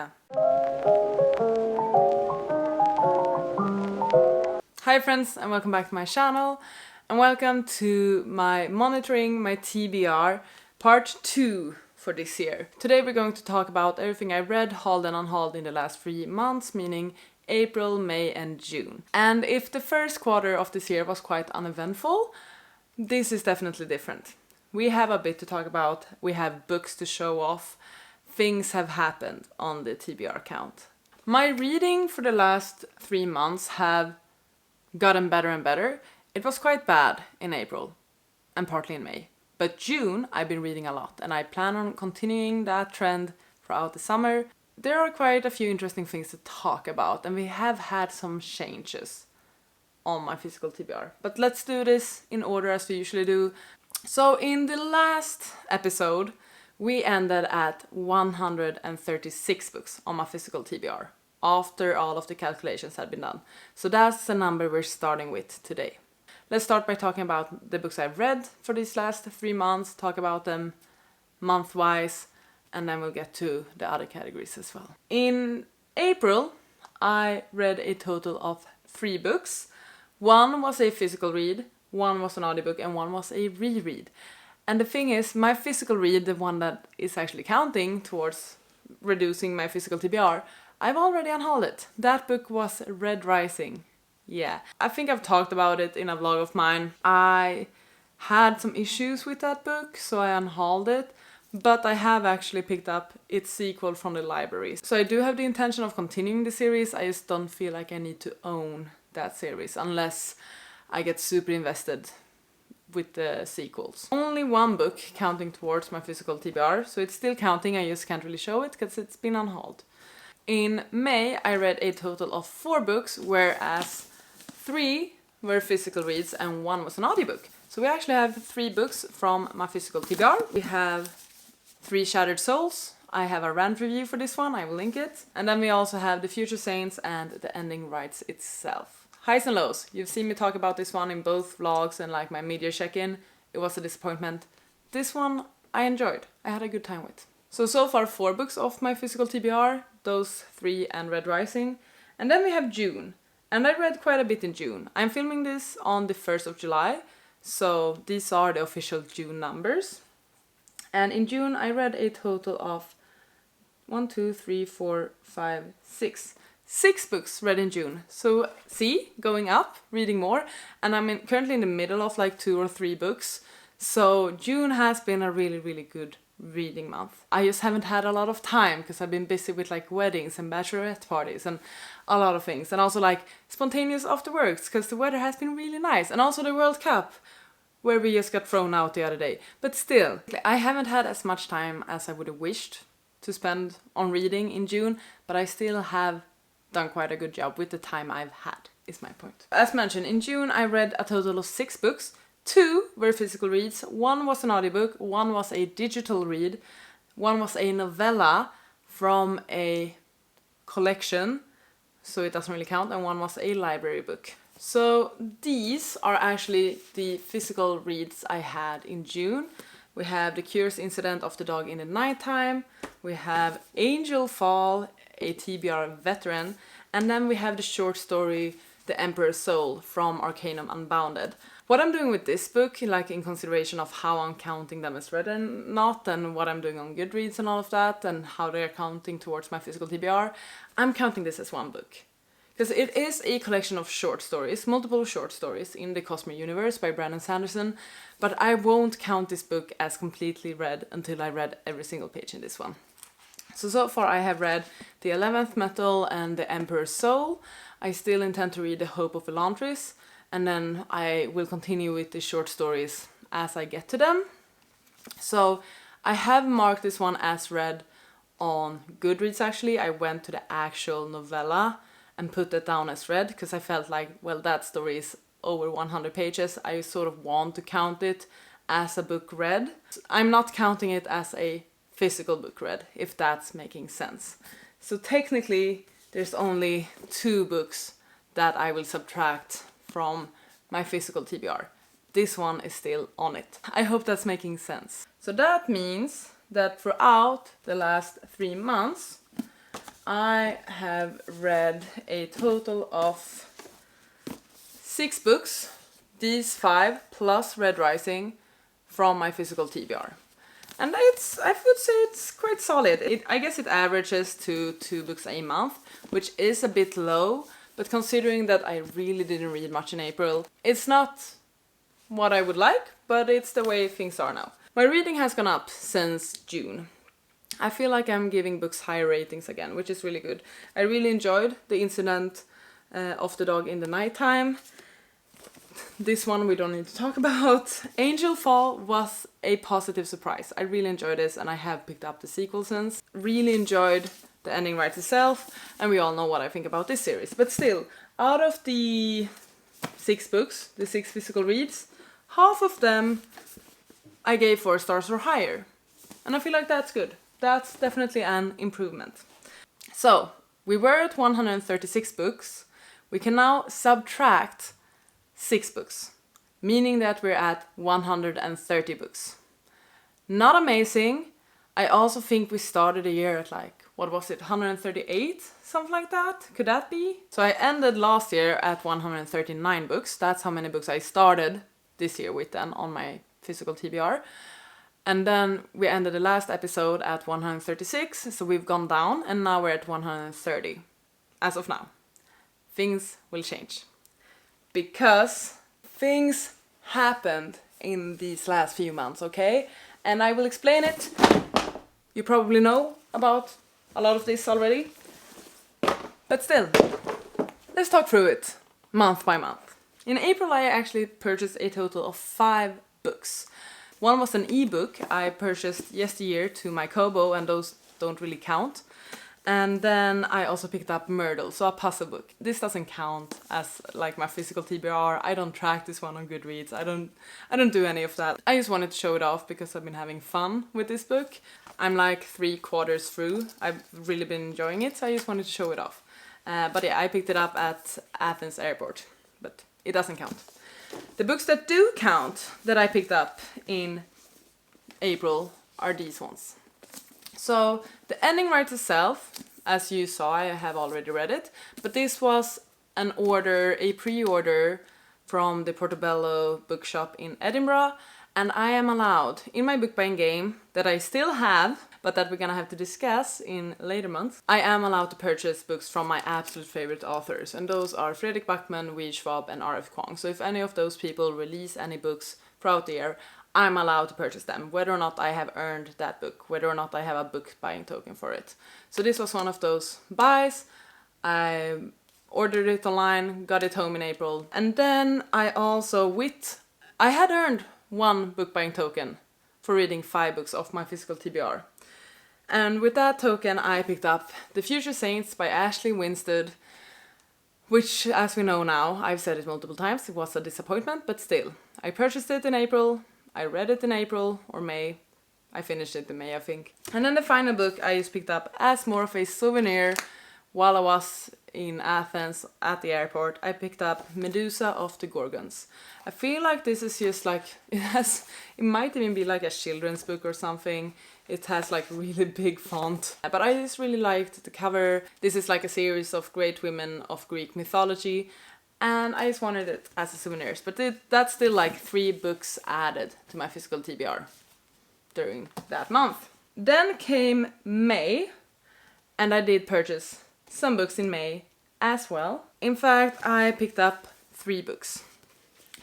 Yeah. Hi friends, and welcome back to my channel, and welcome to my Monitoring My TBR part 2 for this year. Today we're going to talk about everything I read, hauled and unhauled in the last 3 months, meaning April, May and June. And if the first quarter of this year was quite uneventful, this is definitely different. We have a bit to talk about, we have books to show off, things have happened on the TBR account. My reading for the last 3 months have gotten better and better. It was quite bad in April and partly in May. But June I've been reading a lot and I plan on continuing that trend throughout the summer. There are quite a few interesting things to talk about and we have had some changes on my physical TBR. But let's do this in order as we usually do. So in the last episode we ended at 136 books on my physical TBR. After all of the calculations had been done. So that's the number we're starting with today. Let's start by talking about the books I've read for these last 3 months, talk about them month-wise, and then we'll get to the other categories as well. In April, I read a total of 3 books. One was a physical read, one was an audiobook, and one was a reread. And the thing is, my physical read, the one that is actually counting towards reducing my physical TBR, I've already unhauled it. That book was Red Rising. Yeah, I think I've talked about it in a vlog of mine. I had some issues with that book, so I unhauled it. But I have actually picked up its sequel from the library. So I do have the intention of continuing the series. I just don't feel like I need to own that series unless I get super invested with the sequels. Only one book counting towards my physical TBR, so it's still counting. I just can't really show it because it's been unhauled. In May, I read a total of 4 books, whereas 3 were physical reads and 1 was an audiobook. So we actually have 3 books from my physical TBR. We have 3 Shattered Souls. I have a rant review for this one, I will link it. And then we also have The Future Saints and The Ending Writes Itself. Highs and lows. You've seen me talk about this one in both vlogs and like my media check-in. It was a disappointment. This one I enjoyed. I had a good time with. So far 4 books off my physical TBR, those 3 and Red Rising. And then we have June, and I read quite a bit in June. I'm filming this on the 1st of July, so these are the official June numbers. And in June I read a total of 6 books read in June. So see, going up, reading more, and I'm currently in the middle of like 2 or 3 books. So June has been a really good reading month. I just haven't had a lot of time because I've been busy with like weddings and bachelorette parties and a lot of things, and also like spontaneous after works because the weather has been really nice, and also the World Cup where we just got thrown out the other day. But still, I haven't had as much time as I would have wished to spend on reading in June, but I still have done quite a good job with the time I've had, is my point. As mentioned, in June I read a total of 6 books. 2 were physical reads, 1 was an audiobook, 1 was a digital read, 1 was a novella from a collection, so it doesn't really count, and 1 was a library book. So these are actually the physical reads I had in June. We have The Curious Incident of the Dog in the Nighttime, we have Angel Fall, a TBR veteran, and then we have the short story The Emperor's Soul from Arcanum Unbounded. What I'm doing with this book, like in consideration of how I'm counting them as read and not, and what I'm doing on Goodreads and all of that, and how they're counting towards my physical TBR, I'm counting this as one book. Because it is a collection of short stories, multiple short stories in the Cosmere universe by Brandon Sanderson, but I won't count this book as completely read until I read every single page in this one. So far I have read The 11th Metal and The Emperor's Soul. I still intend to read The Hope of Elantris, and then I will continue with the short stories as I get to them. So I have marked this one as read on Goodreads actually. I went to the actual novella and put that down as read because I felt like, well, that story is over 100 pages. I sort of want to count it as a book read. I'm not counting it as a physical book read, if that's making sense. So technically there's only 2 books that I will subtract from my physical TBR. This one is still on it. I hope that's making sense. So that means that throughout the last 3 months I have read a total of 6 books, these 5 plus Red Rising, from my physical TBR. And I would say it's quite solid. I guess it averages to 2 books a month, which is a bit low, but considering that I really didn't read much in April, it's not what I would like, but it's the way things are now. My reading has gone up since June. I feel like I'm giving books higher ratings again, which is really good. I really enjoyed The Incident of the Dog in the Nighttime. This one we don't need to talk about. Angel Fall was a positive surprise. I really enjoyed this, and I have picked up the sequel since. Really enjoyed The Ending Writes Itself, and we all know what I think about this series. But still, out of the 6 books, the 6 physical reads, half of them I gave 4 stars or higher. And I feel like that's good. That's definitely an improvement. So, we were at 136 books. We can now subtract 6 books, meaning that we're at 130 books. Not amazing. I also think we started a year at like, what was it, 138? Something like that? Could that be? So I ended last year at 139 books. That's how many books I started this year with then on my physical TBR. And then we ended the last episode at 136, so we've gone down, and now we're at 130 as of now. Things will change, because things happened in these last few months, okay? And I will explain it. You probably know about a lot of this already, but still, let's talk through it month by month. In April, I actually purchased a total of 5 books. One was an ebook I purchased yesteryear to my Kobo, and those don't really count. And then I also picked up Myrtle, so a puzzle book. This doesn't count as like my physical TBR. I don't track this one on Goodreads. I don't do any of that. I just wanted to show it off because I've been having fun with this book. I'm like 3/4 through. I've really been enjoying it, so I just wanted to show it off. But yeah, I picked it up at Athens airport, but it doesn't count. The books that do count that I picked up in April are these ones. So, The Ending Writes Itself, as you saw, I have already read it, but this was a pre-order from the Portobello bookshop in Edinburgh, and I am allowed, in my book buying game, that I still have, but that we're gonna have to discuss in later months, I am allowed to purchase books from my absolute favorite authors, and those are Fredrik Backman, Wee Schwab, and R.F. Kuang. So if any of those people release any books throughout the year, I'm allowed to purchase them, whether or not I have earned that book, whether or not I have a book buying token for it. So this was one of those buys. I ordered it online, got it home in April, and then I had earned 1 book buying token for reading 5 books off my physical TBR. And with that token I picked up The Future Saints by Ashley Winstead, which, as we know now, I've said it multiple times, it was a disappointment, but still. I purchased it in April. I read it in April or May. I finished it in May, I think. And then the final book I just picked up as more of a souvenir while I was in Athens at the airport. I picked up Medusa of the Gorgons. I feel like this is just like, it might even be like a children's book or something. It has like really big font. But I just really liked the cover. This is like a series of great women of Greek mythology. And I just wanted it as a souvenir. But that's still like 3 books added to my physical TBR during that month. Then came May, and I did purchase some books in May as well. In fact, I picked up 3 books.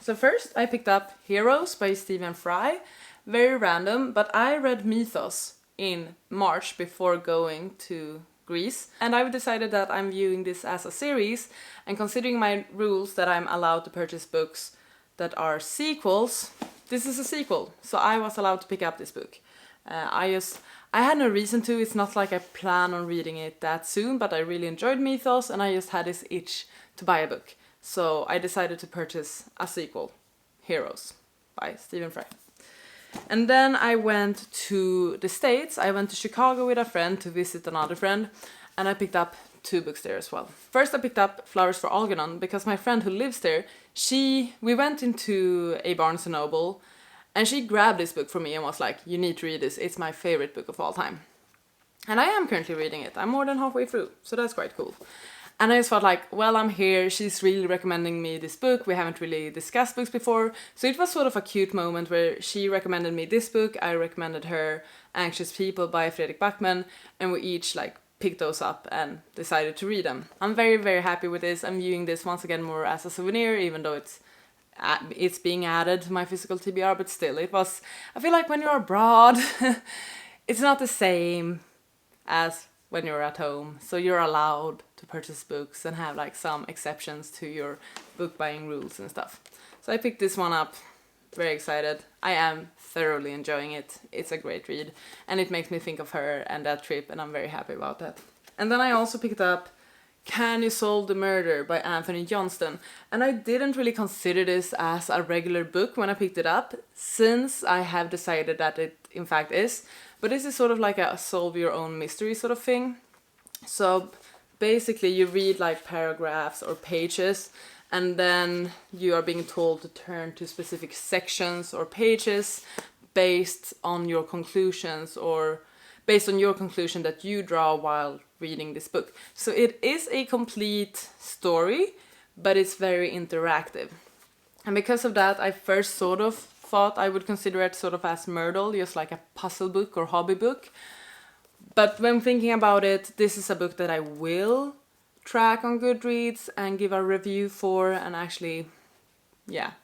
So first I picked up Heroes by Stephen Fry. Very random, but I read Mythos in March before going to Greece, and I've decided that I'm viewing this as a series, and considering my rules that I'm allowed to purchase books that are sequels, this is a sequel, so I was allowed to pick up this book. I had no reason to. It's not like I plan on reading it that soon, but I really enjoyed Mythos, and I just had this itch to buy a book, so I decided to purchase a sequel, Heroes by Stephen Fry. And then I went to the States. I went to Chicago with a friend to visit another friend, and I picked up 2 books there as well. First I picked up Flowers for Algernon because my friend who lives there, we went into a Barnes & Noble, and she grabbed this book for me and was like, you need to read this, it's my favorite book of all time. And I am currently reading it. I'm more than halfway through, so that's quite cool. And I just felt like, well, I'm here, she's really recommending me this book, we haven't really discussed books before, so it was sort of a cute moment where she recommended me this book, I recommended her Anxious People by Fredrik Backman, and we each like picked those up and decided to read them. I'm very, very happy with this. I'm viewing this once again more as a souvenir, even though it's being added to my physical TBR, but still, I feel like when you're abroad, it's not the same as when you're at home, so you're allowed to purchase books and have like some exceptions to your book buying rules and stuff. So I picked this one up, very excited. I am thoroughly enjoying it. It's a great read and it makes me think of her and that trip, and I'm very happy about that. And then I also picked up Can You Solve the Murder by Anthony Johnston, and I didn't really consider this as a regular book when I picked it up, since I have decided that it in fact is. But this is sort of like a solve your own mystery sort of thing. So basically you read like paragraphs or pages, and then you are being told to turn to specific sections or pages based on your conclusions, or based on your conclusion that you draw while reading this book. So it is a complete story, but it's very interactive. And because of that, I first sort of thought I would consider it sort of as Myrtle, just like a puzzle book or hobby book. But when thinking about it, this is a book that I will track on Goodreads and give a review for, and actually,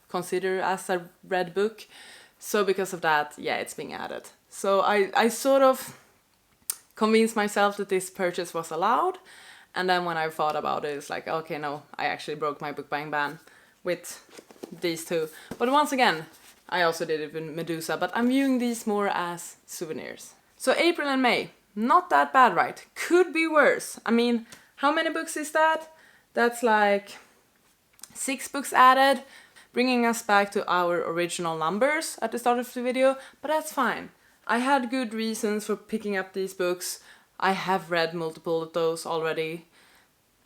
consider as a read book. So because of that, it's being added. So I sort of convinced myself that this purchase was allowed, and then when I thought about it, it's like, okay, no, I actually broke my book buying ban with these two. But once again, I also did it with Medusa, but I'm viewing these more as souvenirs. So April and May, not that bad, right? Could be worse. I mean, how many books is that? That's like 6 books added, bringing us back to our original numbers at the start of the video, but that's fine. I had good reasons for picking up these books. I have read multiple of those already.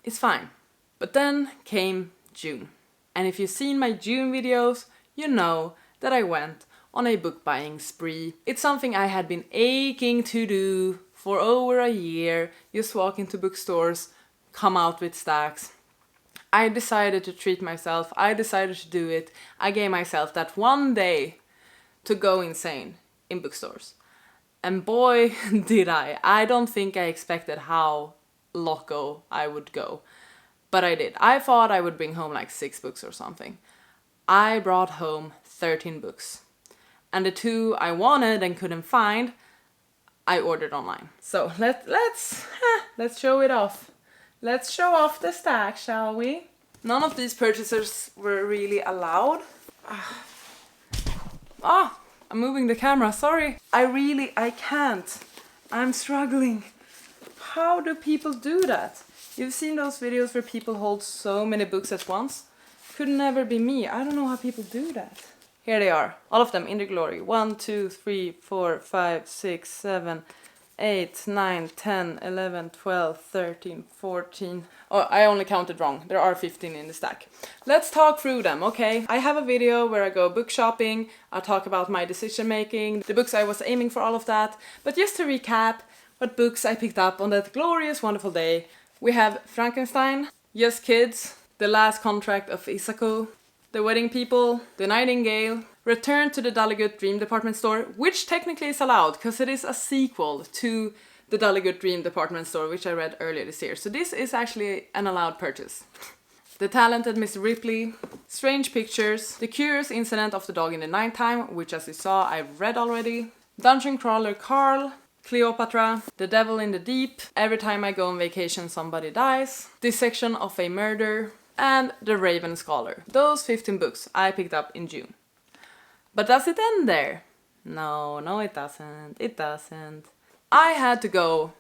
It's fine. But then came June. And if you've seen my June videos, you know that I went on a book buying spree. It's something I had been aching to do for over a year. Just walk into bookstores, come out with stacks. I decided to treat myself. I decided to do it. I gave myself that one day to go insane in bookstores. And boy, did I. I don't think I expected how loco I would go. But I did. I thought I would bring home like 6 books or something. I brought home 13 books. And the 2 I wanted and couldn't find, I ordered online. So let's show it off. Let's show off the stack, shall we? None of these purchases were really allowed. I'm moving the camera, sorry. I can't. I'm struggling. How do people do that? You've seen those videos where people hold so many books at once? Could never be me. I don't know how people do that. Here they are, all of them in their glory. 1, 2, 3, 4, 5, 6, 7, 8, 9, 10, 11, 12, 13, 14. Oh, I only counted wrong. There are 15 in the stack. Let's talk through them, okay? I have a video where I go book shopping. I talk about my decision making, the books I was aiming for, all of that. But just to recap what books I picked up on that glorious, wonderful day. We have Frankenstein, Just Kids, The Last Contract of Isako, The Wedding People, The Nightingale, Return to the Dulligut Dream Department Store, which technically is allowed because it is a sequel to the Dulligut Dream Department Store, which I read earlier this year. So this is actually an allowed purchase. The Talented Mr. Ripley, Strange Pictures, The Curious Incident of the Dog in the Nighttime, which as you saw I've read already, Dungeon Crawler Carl, Cleopatra, The Devil in the Deep, Every Time I Go on Vacation Somebody Dies, Dissection of a Murder, and The Raven Scholar. Those 15 books I picked up in June. But does it end there? No, it doesn't. It doesn't. I had to go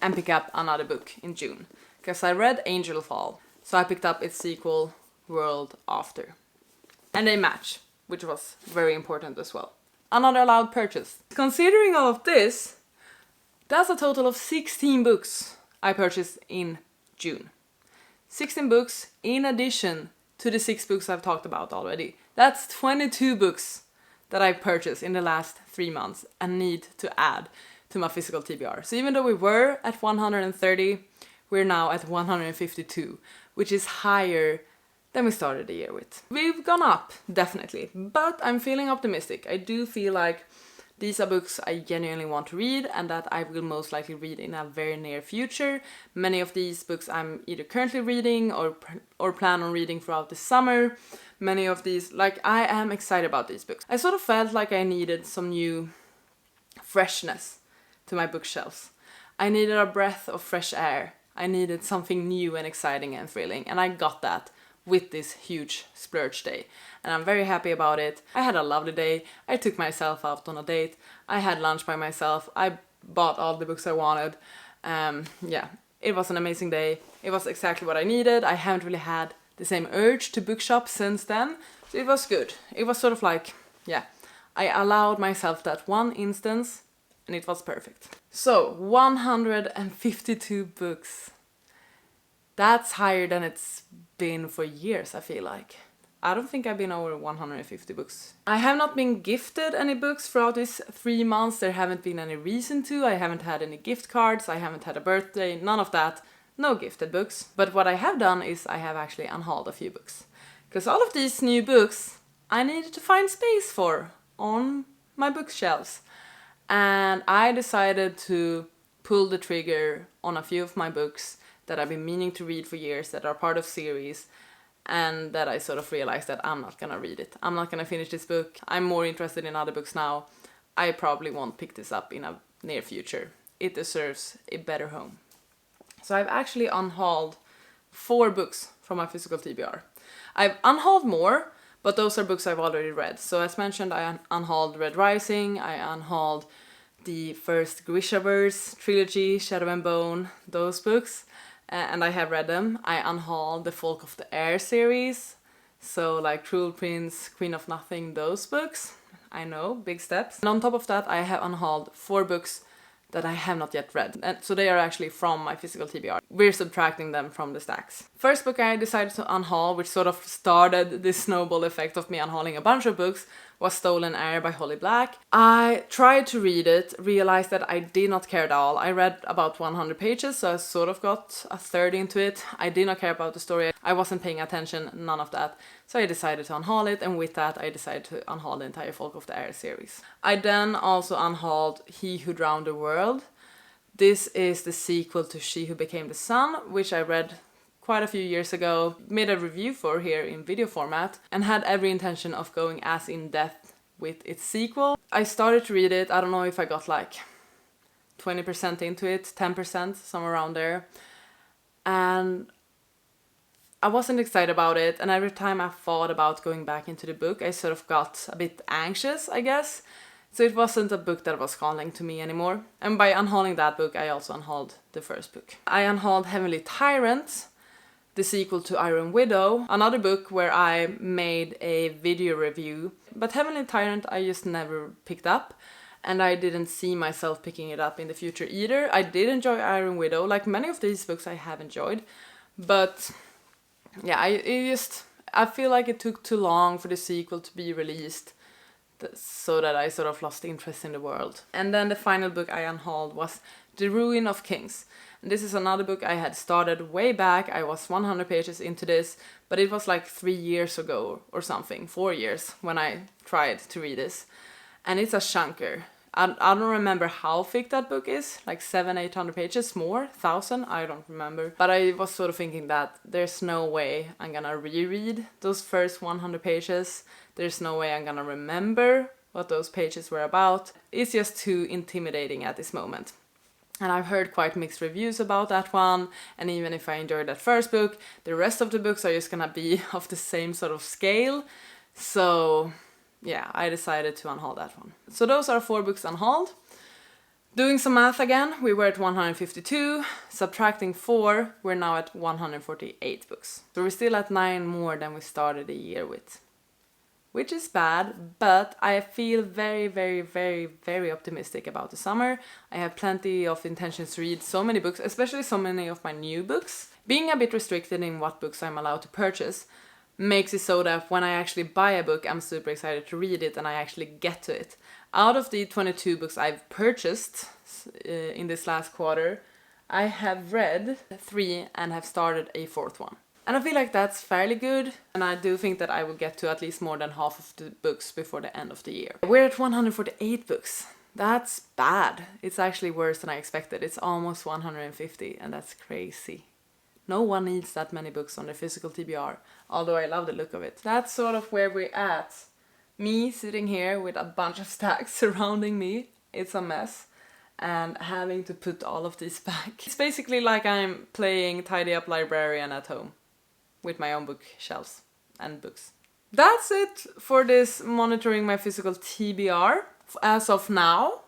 and pick up another book in June, because I read Angel Fall. So I picked up its sequel, World After. And they match, which was very important as well. Another allowed purchase. Considering all of this, that's a total of 16 books I purchased in June. 16 books in addition to the 6 books I've talked about already. That's 22 books that I've purchased in the last 3 months and need to add to my physical TBR. So even though we were at 130, we're now at 152, which is higher than we started the year with. We've gone up, definitely, but I'm feeling optimistic. I do feel like these are books I genuinely want to read and that I will most likely read in a very near future. Many of these books I'm either currently reading or plan on reading throughout the summer. Many of these, like, I am excited about these books. I sort of felt like I needed some new freshness to my bookshelves. I needed a breath of fresh air. I needed something new and exciting and thrilling, and I got that with this huge splurge day. And I'm very happy about it. I had a lovely day. I took myself out on a date. I had lunch by myself. I bought all the books I wanted. Yeah, it was an amazing day. It was exactly what I needed. I haven't really had the same urge to bookshop since then. So it was good. It was sort of like, yeah, I allowed myself that one instance and it was perfect. So 152 books. That's higher than it's been for years, I feel like. I don't think I've been over 150 books. I have not been gifted any books throughout these 3 months. There haven't been any reason to. I haven't had any gift cards. I haven't had a birthday. None of that. No gifted books. But what I have done is I have actually unhauled a few books. Because all of these new books I needed to find space for on my bookshelves. And I decided to pull the trigger on a few of my books that I've been meaning to read for years, that are part of series, and that I sort of realized that I'm not gonna read it. I'm not gonna finish this book. I'm more interested in other books now. I probably won't pick this up in a near future. It deserves a better home. So I've actually unhauled 4 books from my physical TBR. I've unhauled more, but those are books I've already read. So as mentioned, I unhauled Red Rising, I unhauled the first Grishaverse trilogy, Shadow and Bone, those books. And I have read them. I unhauled the Folk of the Air series, so like Cruel Prince, Queen of Nothing, those books. I know, big steps. And on top of that, I have unhauled 4 books that I have not yet read. And so they are actually from my physical TBR. We're subtracting them from the stacks. First book I decided to unhaul, which sort of started this snowball effect of me unhauling a bunch of books, was Stolen Air by Holly Black. I tried to read it, realized that I did not care at all. I read about 100 pages, so I sort of got a third into it. I did not care about the story. I wasn't paying attention, none of that. So I decided to unhaul it, and with that I decided to unhaul the entire Folk of the Air series. I then also unhauled He Who Drowned the World. This is the sequel to She Who Became the Sun, which I read quite a few years ago, made a review for here in video format, and had every intention of going as in depth with its sequel. I started to read it, I don't know if I got like 20% into it, 10%, somewhere around there. And I wasn't excited about it, and every time I thought about going back into the book, I sort of got a bit anxious, I guess. So it wasn't a book that was calling to me anymore. And by unhauling that book, I also unhauled the first book. I unhauled Heavenly Tyrant, the sequel to Iron Widow, another book where I made a video review. But Heavenly Tyrant I just never picked up, and I didn't see myself picking it up in the future either. I did enjoy Iron Widow, like many of these books I have enjoyed, but yeah, I feel like it took too long for the sequel to be released, so that I sort of lost interest in the world. And then the final book I unhauled was The Ruin of Kings. And this is another book I had started way back. I was 100 pages into this, but it was like 3 years ago or something, 4 years, when I tried to read this. And it's a chunker. I don't remember how thick that book is, like 700-800 pages, more, 1,000, I don't remember. But I was sort of thinking that there's no way I'm gonna reread those first 100 pages. There's no way I'm gonna remember what those pages were about. It's just too intimidating at this moment. And I've heard quite mixed reviews about that one, and even if I enjoyed that first book, the rest of the books are just gonna be of the same sort of scale. So yeah, I decided to unhaul that one. So those are 4 books unhauled. Doing some math again, we were at 152, subtracting 4, we're now at 148 books. So we're still at 9 more than we started the year with. Which is bad, but I feel very, very, very, very optimistic about the summer. I have plenty of intentions to read so many books, especially so many of my new books. Being a bit restricted in what books I'm allowed to purchase makes it so that when I actually buy a book, I'm super excited to read it and I actually get to it. Out of the 22 books I've purchased in this last quarter, I have read 3 and have started a 4th one. And I feel like that's fairly good, and I do think that I will get to at least more than half of the books before the end of the year. We're at 148 books. That's bad. It's actually worse than I expected. It's almost 150, and that's crazy. No one needs that many books on their physical TBR, although I love the look of it. That's sort of where we're at. Me sitting here with a bunch of stacks surrounding me. It's a mess. And having to put all of these back. It's basically like I'm playing Tidy Up Librarian at home. With my own bookshelves and books. That's it for this Monitoring My Physical TBR. As of now,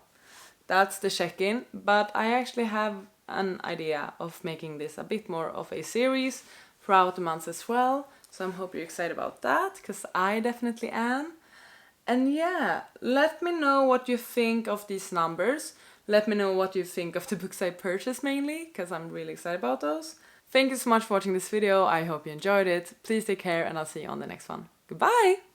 that's the check-in. But I actually have an idea of making this a bit more of a series throughout the months as well. So I hope you're excited about that, because I definitely am. And yeah, let me know what you think of these numbers. Let me know what you think of the books I purchased mainly, because I'm really excited about those. Thank you so much for watching this video. I hope you enjoyed it. Please take care, and I'll see you on the next one. Goodbye!